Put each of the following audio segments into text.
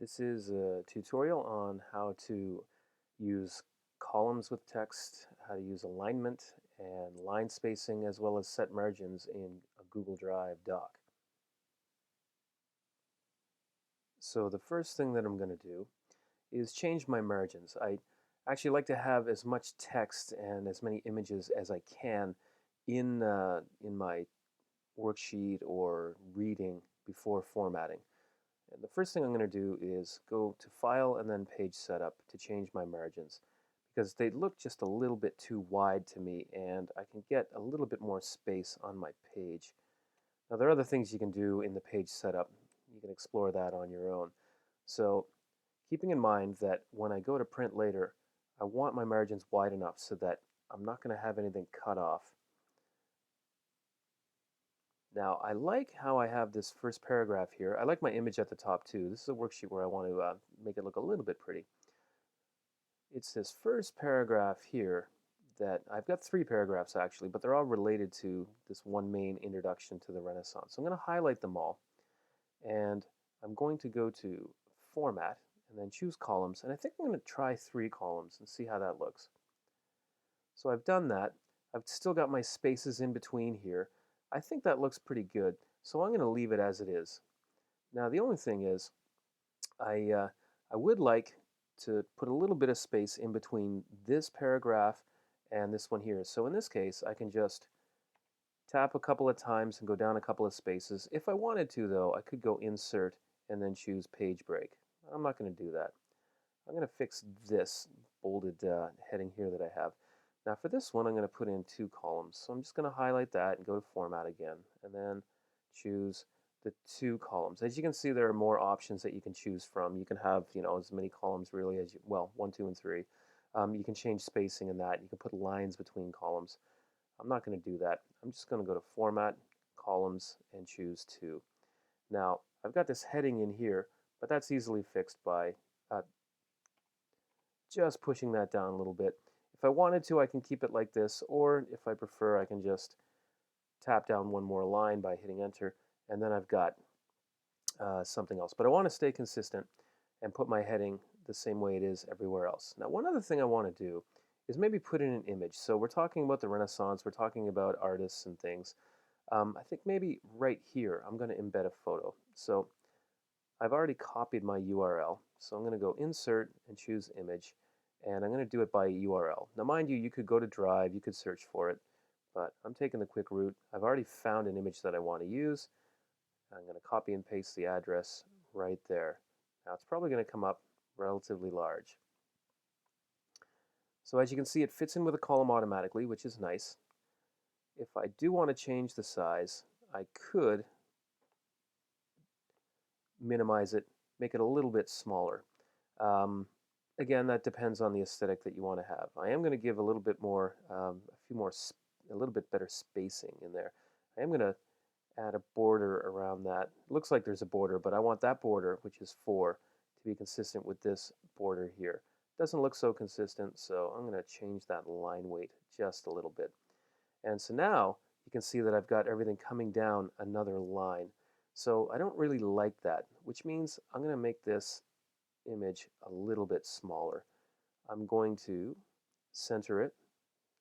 This is a tutorial on how to use columns with text, how to use alignment and line spacing, as well as set margins in a Google Drive doc. So the first thing that I'm going to do is change my margins. I actually like to have as much text and as many images as I can in my worksheet or reading before formatting. And the first thing I'm going to do is go to File and then Page Setup to change my margins because they look just a little bit too wide to me and I can get a little bit more space on my page. Now there are other things you can do in the page setup. You can explore that on your own. So keeping in mind that when I go to print later, I want my margins wide enough so that I'm not going to have anything cut off. Now, I like how I have this first paragraph here. I like my image at the top too. This is a worksheet where I want to make it look a little bit pretty. It's this first paragraph here that I've got three paragraphs actually, but they're all related to this one main introduction to the Renaissance. So I'm going to highlight them all, and I'm going to go to Format and then choose Columns, and I think I'm going to try 3 columns and see how that looks. So I've done that. I've still got my spaces in between here. I think that looks pretty good, so I'm going to leave it as it is. Now the only thing is, I would like to put a little bit of space in between this paragraph and this one here. So in this case, I can just tap a couple of times and go down a couple of spaces. If I wanted to, though, I could go Insert and then choose Page Break. I'm not going to do that. I'm going to fix this bolded heading here that I have. Now for this one, I'm going to put in 2 columns. So I'm just going to highlight that and go to Format again, and then choose the 2 columns. As you can see, there are more options that you can choose from. You can have, as many columns really as you, well, 1, 2, and 3. You can change spacing in that. You can put lines between columns. I'm not going to do that. I'm just going to go to Format, Columns, and choose 2. Now, I've got this heading in here, but that's easily fixed by just pushing that down a little bit. If I wanted to, I can keep it like this, or if I prefer, I can just tap down one more line by hitting Enter, and then I've got something else. But I want to stay consistent and put my heading the same way it is everywhere else. Now, one other thing I want to do is maybe put in an image. So we're talking about the Renaissance, we're talking about artists and things. I think maybe right here, I'm going to embed a photo. So I've already copied my URL, so I'm going to go Insert and choose Image, and I'm going to do it by URL. Now mind you, you could go to Drive, you could search for it, but I'm taking the quick route. I've already found an image that I want to use. I'm going to copy and paste the address right there. Now it's probably going to come up relatively large. So as you can see, it fits in with a column automatically, which is nice. If I do want to change the size, I could minimize it, make it a little bit smaller. Again, that depends on the aesthetic that you want to have. I am going to give a little bit more, a little bit better spacing in there. I am going to add a border around that. It looks like there's a border, but I want that border, which is 4, to be consistent with this border here. Doesn't look so consistent, so I'm going to change that line weight just a little bit. And so now you can see that I've got everything coming down another line. So I don't really like that, which means I'm going to make this image a little bit smaller. I'm going to center it,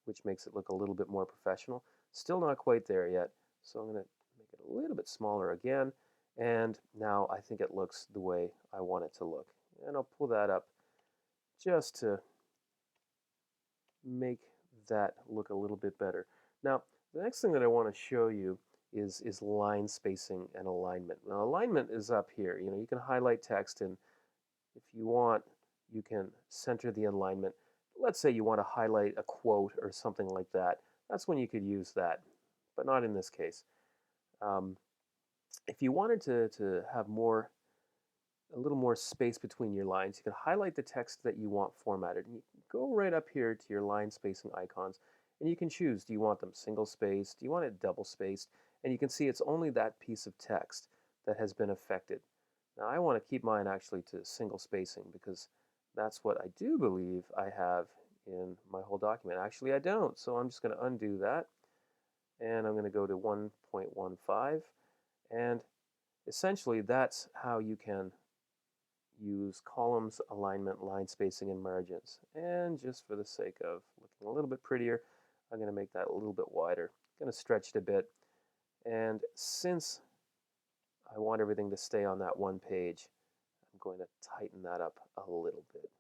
which makes it look a little bit more professional. Still not quite there yet, so I'm going to make it a little bit smaller again, and now I think it looks the way I want it to look. And I'll pull that up just to make that look a little bit better. Now, the next thing that I want to show you is line spacing and alignment. Now, alignment is up here. You can highlight text, and if you want, you can center the alignment. Let's say you want to highlight a quote or something like that. That's when you could use that, but not in this case. If you wanted to have a little more space between your lines, you can highlight the text that you want formatted. And you go right up here to your line spacing icons, and you can choose, do you want them single spaced, do you want it double spaced? And you can see it's only that piece of text that has been affected. Now I want to keep mine actually to single spacing because that's what I do believe I have in my whole document. Actually I don't, so I'm just going to undo that, and I'm going to go to 1.15, and essentially that's how you can use columns, alignment, line spacing, and margins. And just for the sake of looking a little bit prettier, I'm going to make that a little bit wider. I'm going to stretch it a bit. And since I want everything to stay on that one page, I'm going to tighten that up a little bit.